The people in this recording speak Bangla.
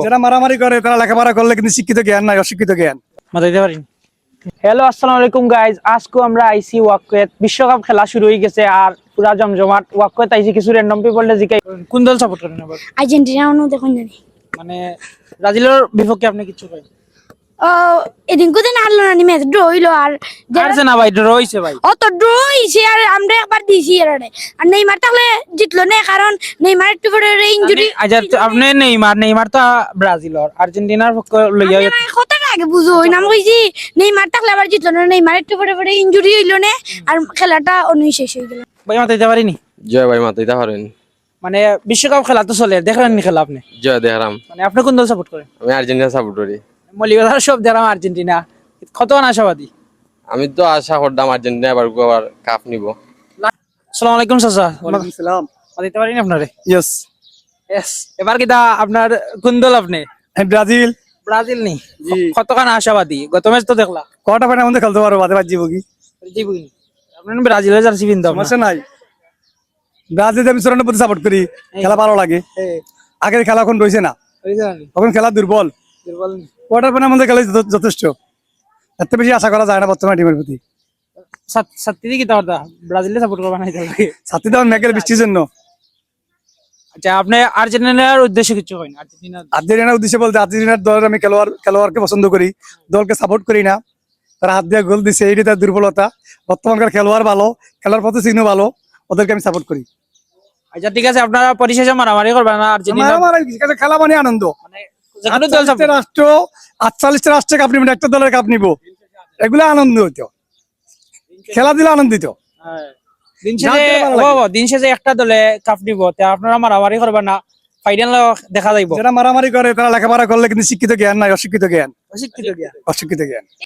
যারা মারামারি করে তারা লেখাপড়া করলে কিন্তু শিক্ষিত জ্ঞান নাই, অশিক্ষিত জ্ঞান। মাথাইতে পারি। হ্যালো, আসসালামু আলাইকুম গাইজ। আজকে আমরা আইসি ওয়াকওয়েত বিশ্বকাপ খেলা শুরু হয়ে গেছে আর পুরা জমজমাট। ওয়াকওয়েত আইসি কিছু র্যান্ডম পিপলটা জিকাই কোন দল সাপোর্ট করেন আবার? আর্জেন্টিনা অনু দেখুন জানি মানে ব্রাজিলের বিপক্ষে আপনি কিছু করেন? এদিন কোদিন হারলো না, ম্যাচ ড্র হইলো আর হারছে না ভাই, ড্র হইছে ভাই। অত ড্র হইছে আর আমরা একবার দিছি আর নেইমার তাহলে জিতলো না, কারণ নেইমার একটু পরে ইনজুরি। আপনি নেইমার তো ব্রাজিলের, আর্জেন্টিনার পক্ষ লইয়া কথাটা আগে বুঝো ওই নাম কইছি। নেইমার তাহলে আবার জিতলো না, নেইমার একটু পরে ইনজুরি হইলো না আর খেলাটা অনুই শেষ হয়ে গেল। ভাই মাথাইতে পারিনি। জয় ভাই মাতাইতে পারেন। মানে বিশ্বকাপ খেলা তো চলে, দেখলেন নি খেলা আপনি? জয় দেহরাম। মানে আপনি কোন দল সাপোর্ট করেন? আমি আর্জেন্টিনা সাপোর্ট করি। মলিবাদ সব দেখলাম আর্জেন্টিনা, কত আশাবাদী। আমি তো আশা করতাম আর্জেন্টিনা এবার আবার কাপ নিব। আসসালামু আলাইকুম চাচা। ওয়ালাইকুম সালাম। মাথাইতে পারিনি আপনারে? ইয়েস। ইয়েস। এবার কিটা আপনার কোন দল আপনি? ব্রাজিল। ব্রাজিল নি? জি। কতখান আশাবাদী? গত ম্যাচ তো দেখলা। কটা পানি আমাদের খেলতে পারবো, বাদে বাজিব কি জিবুই নি। আপনি ব্রাজিলের জার্সি পিনতে হবে। সমস্যা নাই। ব্রাজিল আমি চূড়ান্ত প্রতি সাপোর্ট করি, খেলা ভালো লাগে। আগের খেলা এখন রয়েছে না, তখন খেলা দুর্বল। কোয়ার্টার ফাইনাল আমাদের খেলা যথেষ্ট, এত বেশি আশা করা যায় না বর্তমান টিমের প্রতি। সাত্তি কি তাহলে ব্রাজিলে সাপোর্ট করবা না তাহলে? সাথী তো মেঘের বৃষ্টির জন্য। আচ্ছা, আপনি আর্জেন্টিনার উদ্দেশ্যে কিছু করেন? আর্জেন্টিনার উদ্দেশ্যে বলতে আর্জেন্টিনার দলের আমি খেলোয়াড়কে পছন্দ করি, দলকে সাপোর্ট করি না। তারা হাত দিয়ে গোল দিচ্ছে, এইটাই তার দুর্বলতা। বর্তমানকার খেলোয়াড় ভালো, খেলার পথে চিহ্ন ভালো, ওদেরকে আমি সাপোর্ট করি। আচ্ছা ঠিক আছে, আপনারা পরিশেষে মারামারি করবেন না আর্জেন্টিনা? খেলা মানে আনন্দ। মানে যেকোনো দল support- রাষ্ট্র 48টা রাষ্ট্রে কাপ নিবেন, একটা দলের কাপ নিবো, এগুলো আনন্দ হইতো, খেলা দিলে আনন্দিত। হ্যাঁ। দিন শেষে একটা দলে কাপ নিব, তা আপনারা মারামারি করবেন না, ফাইনাল দেখা যাইব। যারা মারামারি করে তারা লেখাপড়া করলে কিন্তু শিক্ষিত জ্ঞান নাই, অশিক্ষিত জ্ঞান। অশিক্ষিত জ্ঞান। অশিক্ষিত জ্ঞান।